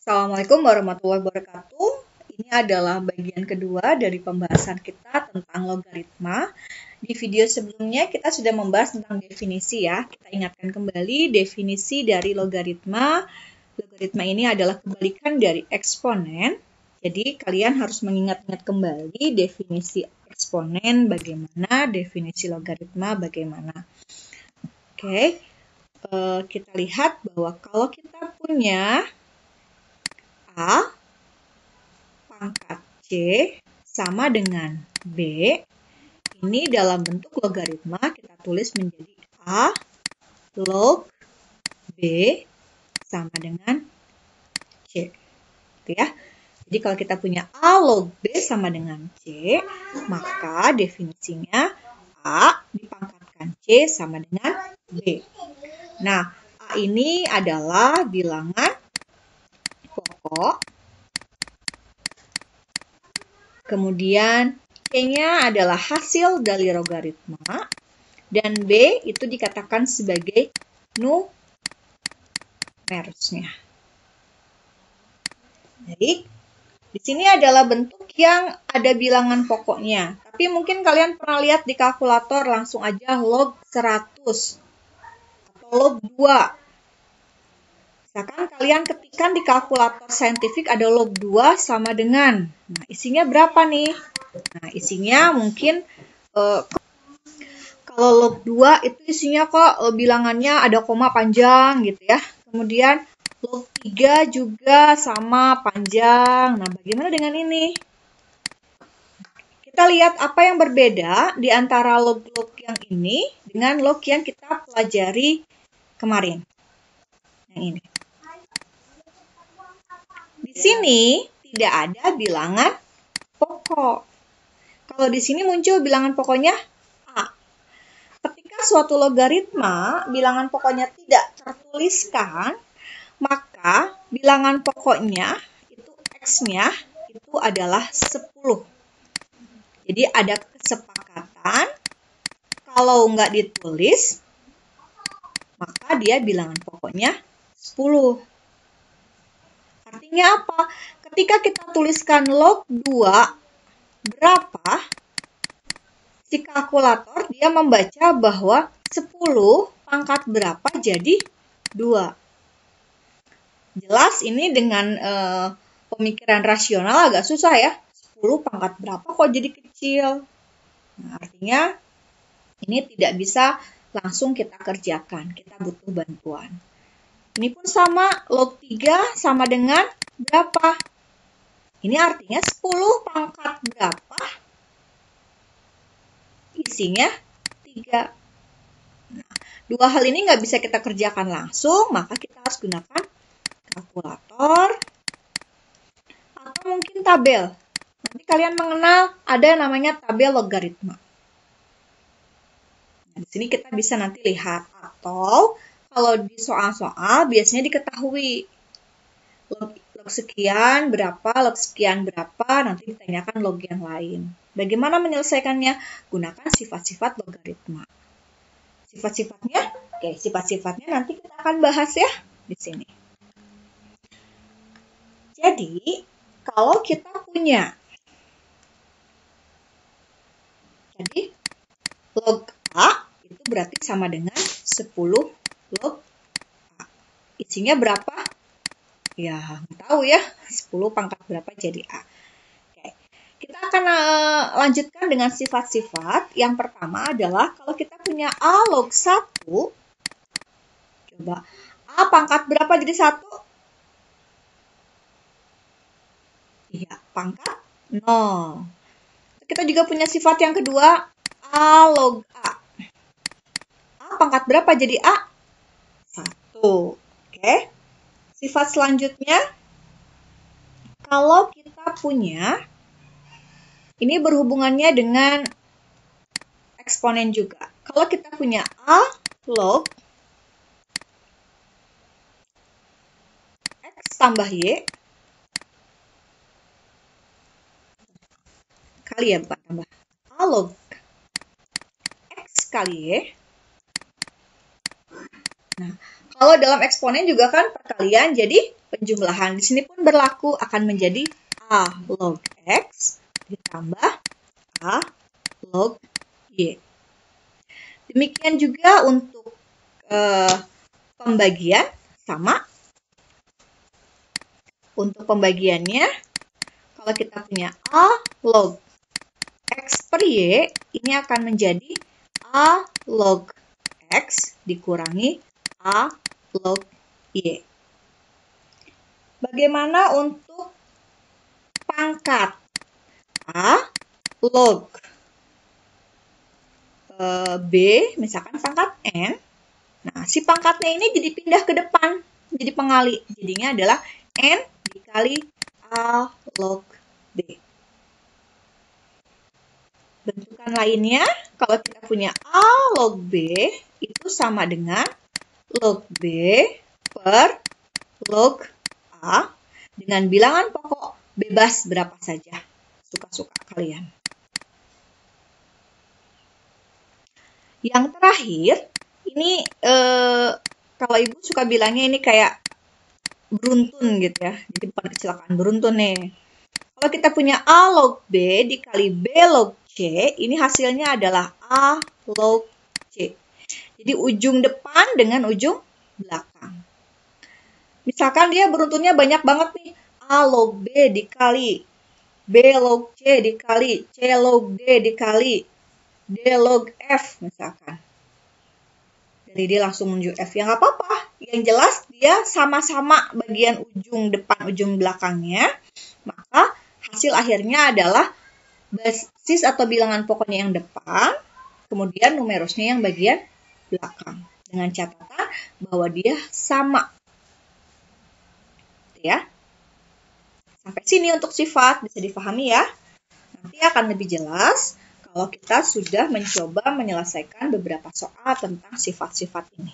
Assalamualaikum warahmatullahi wabarakatuh. Ini adalah bagian kedua dari pembahasan kita tentang logaritma. Di video sebelumnya kita sudah membahas tentang definisi ya. Kita ingatkan kembali definisi dari logaritma. Logaritma ini adalah kebalikan dari eksponen. Jadi kalian harus mengingat-ingat kembali definisi eksponen bagaimana, definisi logaritma bagaimana. Oke, kita lihat bahwa kalau kita punya A pangkat C sama dengan B, ini dalam bentuk logaritma kita tulis menjadi A log B sama dengan C. Gitu ya. Jadi kalau kita punya A log B sama dengan C, maka definisinya A dipangkatkan C sama dengan B. Nah, A ini adalah bilangan pokok. Kemudian C-nya adalah hasil dari logaritma. Dan B itu dikatakan sebagai numerusnya. Baik. Di sini adalah bentuk yang ada bilangan pokoknya. Tapi mungkin kalian pernah lihat di kalkulator langsung aja log 100 atau log 2. Misalkan kalian ketikkan di kalkulator saintifik ada log 2 sama dengan. Nah, isinya berapa nih? Nah, isinya mungkin kalau log 2 itu isinya kok bilangannya ada koma panjang gitu ya. Kemudian log 3 juga sama panjang. Nah, bagaimana dengan ini? Kita lihat apa yang berbeda di antara log-log yang ini dengan log yang kita pelajari kemarin. Yang ini. Di sini tidak ada bilangan pokok. Kalau di sini muncul bilangan pokoknya A. Ketika suatu logaritma bilangan pokoknya tidak tertuliskan, maka bilangan pokoknya itu X-nya itu adalah 10. Jadi ada kesepakatan kalau nggak ditulis, maka dia bilangan pokoknya 10. Artinya apa? Ketika kita tuliskan log 2 berapa, si kalkulator dia membaca bahwa 10 pangkat berapa jadi 2. Jelas ini dengan pemikiran rasional agak susah ya. 10 pangkat berapa kok jadi kecil? Nah, artinya ini tidak bisa langsung kita kerjakan. Kita butuh bantuan. Ini pun sama, log 3 sama dengan berapa? Ini artinya 10 pangkat berapa? Isinya 3. Nah, dua hal ini nggak bisa kita kerjakan langsung, maka kita harus gunakan kalkulator atau mungkin tabel. Nanti kalian mengenal ada yang namanya tabel logaritma. Nah, di sini kita bisa nanti lihat, atau kalau di soal-soal biasanya diketahui log sekian berapa, log sekian berapa, nanti ditanyakan log yang lain. Bagaimana menyelesaikannya? Gunakan sifat-sifat logaritma. Sifat-sifatnya? Oke, sifat-sifatnya nanti kita akan bahas ya di sini. Jadi, kalau kita punya log A itu berarti sama dengan 10 log A. Isinya berapa? Ya, nggak tahu ya. 10 pangkat berapa jadi A. Oke. Kita akan lanjutkan dengan sifat-sifat. Yang pertama adalah kalau kita punya A log 1, coba A pangkat berapa jadi 1? Iya, pangkat 0. Kita juga punya sifat yang kedua, A log A. A pangkat berapa jadi A? 1. Oke. Sifat selanjutnya, kalau kita punya, ini berhubungannya dengan eksponen juga. Kalau kita punya A log X tambah Y, kali ya bukan tambah, A log X kali Y. Nah, kalau dalam eksponen juga kan perkalian, jadi penjumlahan. Di sini pun berlaku, akan menjadi A log X ditambah A log Y. Demikian juga untuk pembagian, sama. Untuk pembagiannya, kalau kita punya A log X per Y, ini akan menjadi A log X dikurangi A log Y. Bagaimana untuk pangkat? A log B, misalkan pangkat N. Nah, si pangkatnya ini jadi pindah ke depan, jadi pengali. Jadinya adalah N dikali A log B. Bentukan lainnya, kalau kita punya A log B, itu sama dengan log B per log A dengan bilangan pokok bebas berapa saja, suka-suka kalian. Yang terakhir, ini kalau ibu suka bilangnya ini kayak beruntun gitu ya, jadi bukan kecelakaan, beruntun nih. Kalau kita punya A log B dikali B log C, ini hasilnya adalah A log C. Jadi ujung depan dengan ujung belakang. Misalkan dia beruntunnya banyak banget nih. A log B dikali B log C dikali C log D dikali D log F misalkan. Jadi dia langsung menuju F. Ya nggak apa-apa. Yang jelas dia sama-sama bagian ujung depan, ujung belakangnya. Maka hasil akhirnya adalah basis atau bilangan pokoknya yang depan, kemudian numerusnya yang bagian belakang. Dengan catatan bahwa dia sama. Ya. Sampai sini untuk sifat, bisa dipahami ya. Nanti akan lebih jelas kalau kita sudah mencoba menyelesaikan beberapa soal tentang sifat-sifat ini.